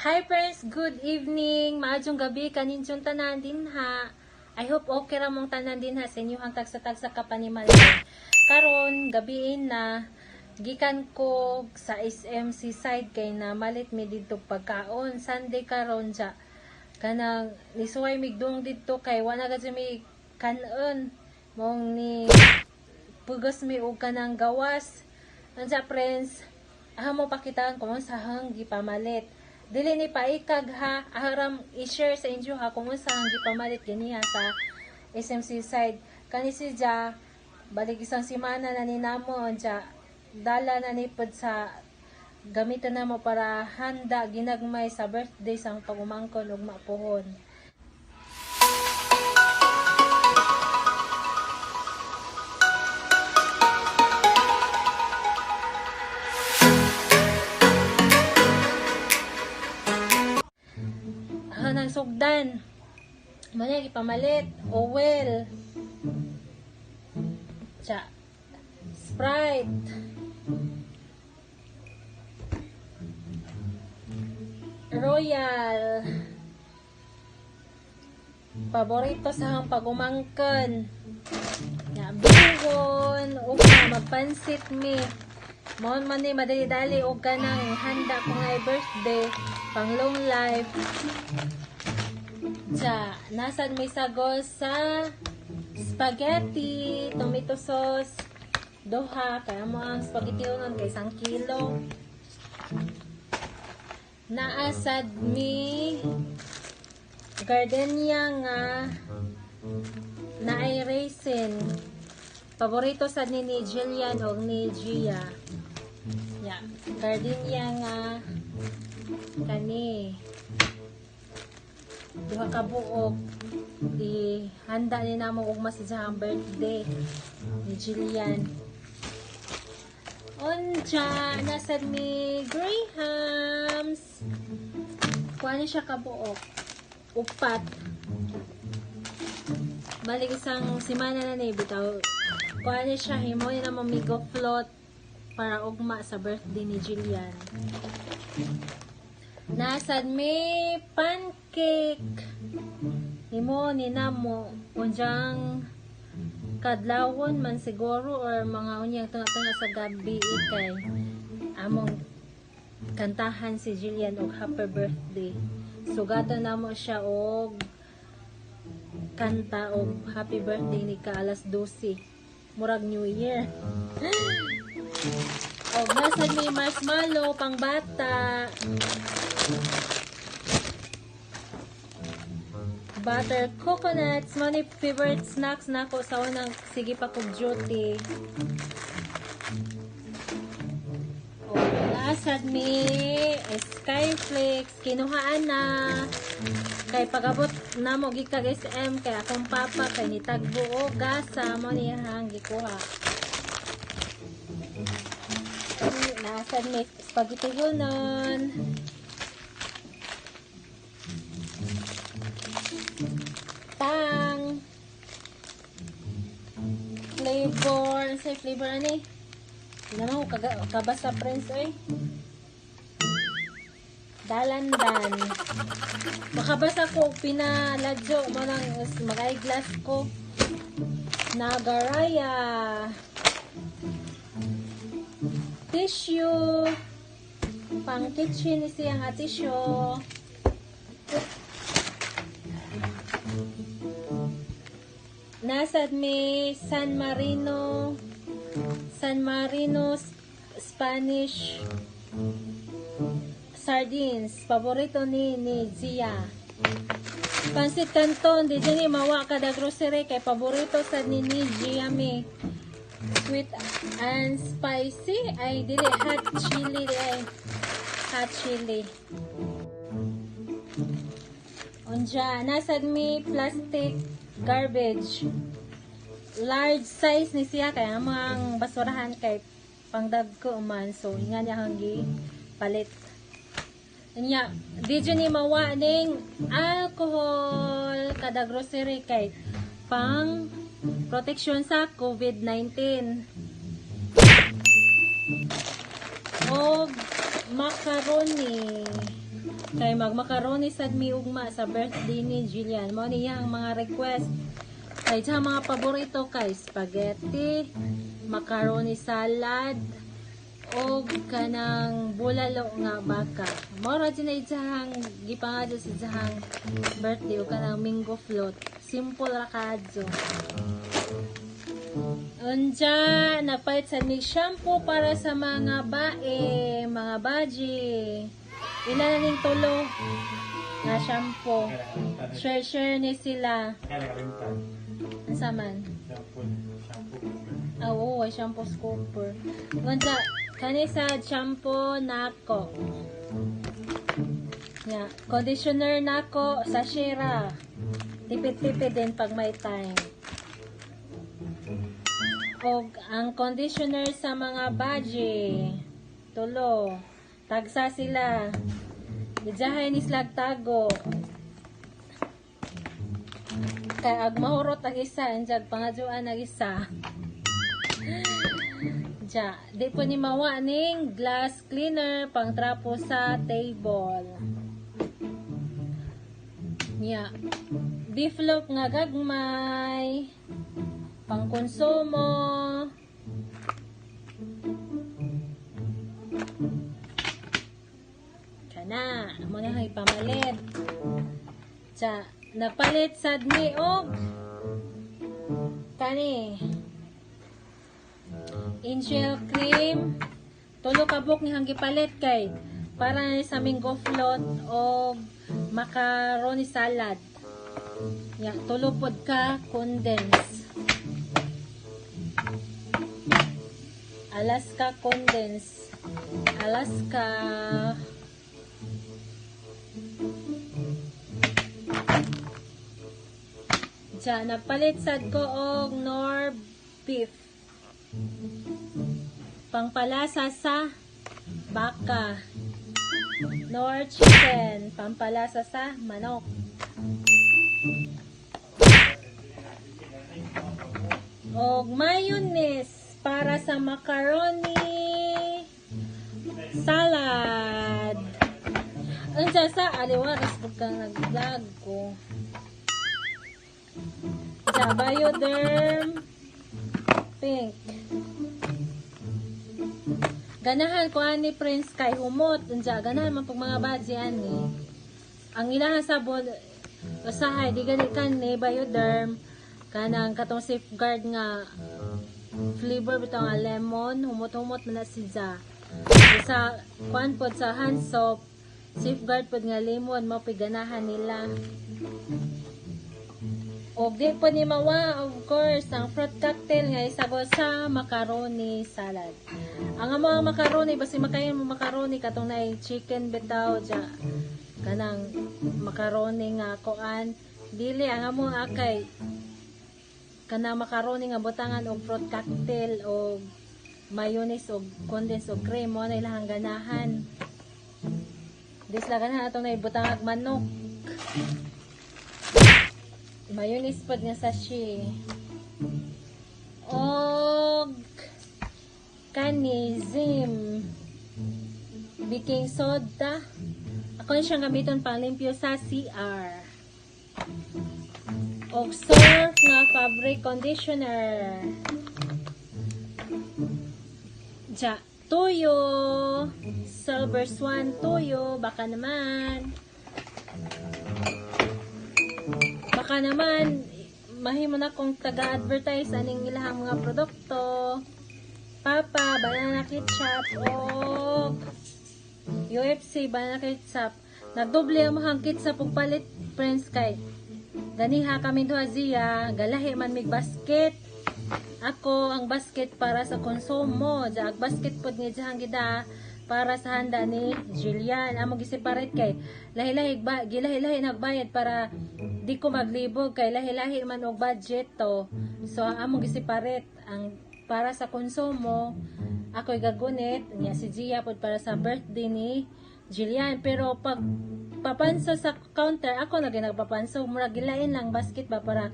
Hi friends, good evening. Maadjong gabi kaninjong tanan din ha. I hope okay ra mong tanan din ha sa inyong tagsa-tagsa ka panimalay. Karon gabiin na gikan ko sa SMC side kay na malit mi didto pagkaon. Sunday karon ja. Kanang nisuway migdong didto kay wala gad mi kanon. Mong ni pugos mi og kanang gawas. Anja friends, mo pakitaan kung saan gipamalit. Dili ni paikag ha, aharam i-share sa inyo ha kung saan gipamalit ganiya sa SMC side. Kani si Ja, balik isang simana na ninamo ja, dala na nipod sa gamitan namo para handa ginagmay sa birthday sang pagumangkon ug mapuhon. Nang sugdan mo na ipamalit oil cha Sprite Royal paborito sa hang pagumangkon ya bihon ug magpansit mi mo man ni madali-dali og kanang handa ko nga birthday pang long life. Ja, nasad may sagos sa spaghetti, tomato sauce, doha, kaya mo ang spaghetti unon kay 1 kilo. Naasad mi gardenia nga naay raisin. Paborito sad ni Jillian o ni Gia. Ya, gardenia nga kani duha ka buok ihanda ni namo og masajang birthday ni Jillian. Onja nasad ni Grahams kuha siya ka buok upat balik isang simana na ni bitaw kuha siya himo ni na mamigo float para ugma sa birthday ni Jillian. Nasad may pancake himo ni namo unjang kadlawon man siguro or mga unyang tanga-tanga sa gabi kay among kantahan si Jillian og happy birthday. Sugatan namo siya og kanta og happy birthday ni ka alas 12 murag New Year. Og nasad may marshmallow pang bata. Butter coconuts, mga favorite snacks nako sa unang sige pa kog duty. O, nasad mi Skyflakes, kinuhaan na. Kay pagabot na mo gikag SM, kay akong papa, kay nitagbo o gasa, mo niyang gikuha. Nasad mi spaghetti hunon. Tang flavor say flavor ani naman ko kabasa friends oy dalandan makabasa ko pinaladyo mo nang mag-eyeglass ko Nagaraya tissue pang kitchen siya nga tissue nasad may San Marino Spanish sardines paborito ni Zia. Pansit Canton di dyan mawa kada grocery kay paborito sa ni Zia mi sweet and spicy ay dili hot chili onja nasad mi plastic garbage large size ni siya kay amang basurahan kay pangdagko man so nga niya hanggi palit niya di ni mawa ning alcohol kada grocery kay pang protection sa COVID-19 o macaroni Kay magmakaroni sad mi ugma sa birthday ni Jillian. Mo niya ang mga request. Kay sa mga paborito kay spaghetti, macaroni salad, o kanang bulalo nga baka. Mora din ay jahang gipangadyo sa jahang birthday o kanang mango float. Simple ra kadyo. Unja, napalit sa mig shampoo para sa mga bae, mga baji. Ilan na ning tulo nga shampoo. Share ni sila. Asa man? Oo, ay shampoo scooper. Unja, kani sa shampoo nako. Yeah, conditioner nako sa Shira. Tipid-tipid din pag may time. Og ang conditioner sa mga baji. Tulo. Tagsa sila. Ijahay ni slag tago. Kay ag mahurot ang isa, enjag pangadyoan ang isa. Ja, di po ni mawa ning glass cleaner pang trapo sa table. Nya. Beef loaf nga gagmay. Pang konsumo. Kana, amo na hay pamalit. Ja, napalit sad mi og kani angel cream. Tulo ka buk ni hanggi palit kay para na sa mango float o macaroni salad. Ya, tulo pod ka condense. Alaska condense. Alaska ja, napalit sad ko og nor beef. Pangpalasa sa baka. Nor chicken. Pampalasa sa manok. Og mayonnaise para sa macaroni salad. Unsa sa aliwaras pag kang nag-vlog ko. Ja, Bioderm pink. Ganahan ko ani Prince kay humot. Unsa ganahan man pag mga badge ani. Ang ilahan sabon usahay di gani kan ni Bioderm kanang katong safeguard nga flavor bitaw nga lemon, humot-humot man na siya. Sa kuan pod sa hand soap, safeguard pod nga lemon mao piganahan nila. Og di po ni mawa, of course, ang fruit cocktail nga isabot sa macaroni salad. Ang mga macaroni, basi makain mo macaroni, katong na chicken bitaw, dya, kanang macaroni nga kuan. Dili, ang amo akay, kanang macaroni nga butangan og fruit cocktail, og mayonnaise, og condensed, og cream, mo na ilang ganahan. Disla ganahan atong na ibutang manok. Mayonnaise pod nga sachet. Og kani Zim baking soda. Ako na siyang gamiton pang limpyo sa CR. Og Surf nga fabric conditioner. Ja, toyo. Silver Swan toyo. Baka naman mahimo na kong taga-advertise aning ilahang mga produkto. Papa, banana ketchup o UFC banana ketchup. Nagdoble ang mahang ketchup ug palit friends kay. Ganiha kami duha ziya, galahi man mig basket. Ako ang basket para sa konsumo, jag basket pod nga jahang gida para sa handa ni Jillian. Amo gi-separate kay gilahi-lahi nagbayad para di ko maglibog kay lahi-lahi man og budget to. So amo gi-separate ang para sa konsumo. Ako'y gagunit nya si Gia pod para sa birthday ni Jillian. Pero pag papanso sa counter, ako na ginagpapanso, mura gilain lang basket ba para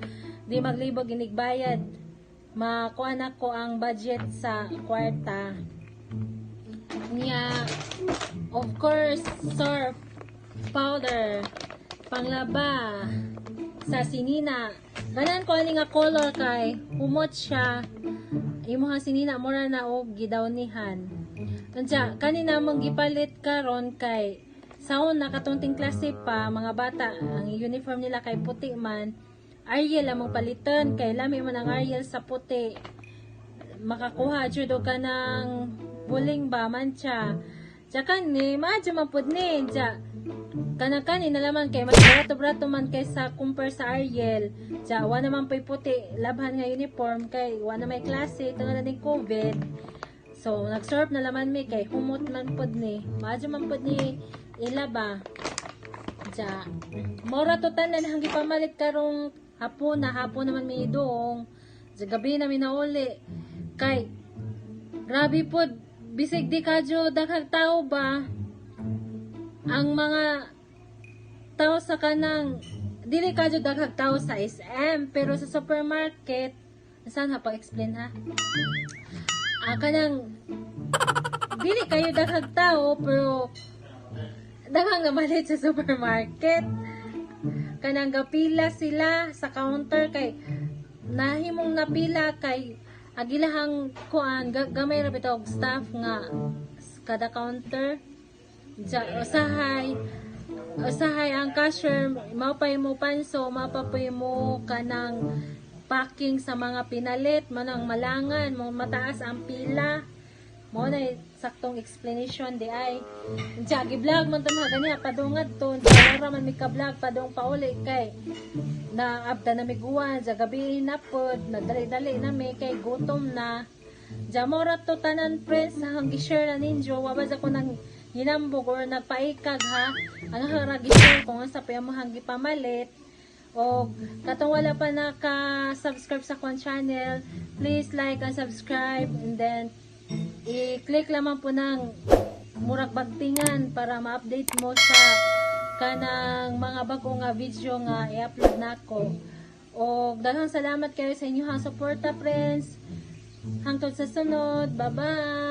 di maglibog inigbayad. Makuha na ko ang budget sa kwarta. Nya, of course, Surf powder panglaba sa sinina. Ganan ko ani nga color kay humot siya. Imuhang sinina mura na og gidawnihan. Unya kanina mong gipalit karon kay saon nakatunting klase pa mga bata ang uniform nila kay puti man. Ariel among paliton kay lami man ang Ariel sa puti. Makakuha jud og kanang buling ba mancha. Diyan ni madyo mapud ni diyan. Kanang-kani nalaman kay mas barato-barato man kaysa compare sa Ariel. Diyan wa naman pay puti labhan nga uniform kay wa na may klase tungod na ning COVID. So nag-serve na laman mi kay humot man pud ni. Madyo man pud ni ilaba. Diyan. Mora to tanan hanggi pamalit karong hapon naman mi doong. Diyan gabi na mi nauli. Kay grabe po bisig di kadyo daghang tao ba ang mga tao sa kanang dili kadyo daghang tao sa SM pero sa supermarket saan ha pa-explain ha kanang dili kayo daghang tao pero daghang namalit sa supermarket kanang gapila sila sa counter kay nahimong napila kay agilahang kuan gamay ra bitog staff nga kada counter usahay ang cashier mapay mo panso mapapay mo kanang packing sa mga pinalit manang malangan mo mataas ang pila mo na saktong explanation di ay gi-vlog man tan ganiya padungad to wala man mi ka vlog padung pauli kay na abda na miguan sa gabi na pod nadali-dali na mi kay gutom na jamora to tanan friends hang gi-share na ninyo wabas ako nang hinambog or nagpaikag ha ang harag-share kung sa payamahang gipamalit o katong wala pa naka-subscribe sa kong channel please like and subscribe and then i-click lamang po ng murag bagtingan para ma-update mo sa kanang mga bago nga video nga i-upload nako. O daghang salamat kayo sa inyong suporta friends. Hangtod sa sunod. Bye-bye.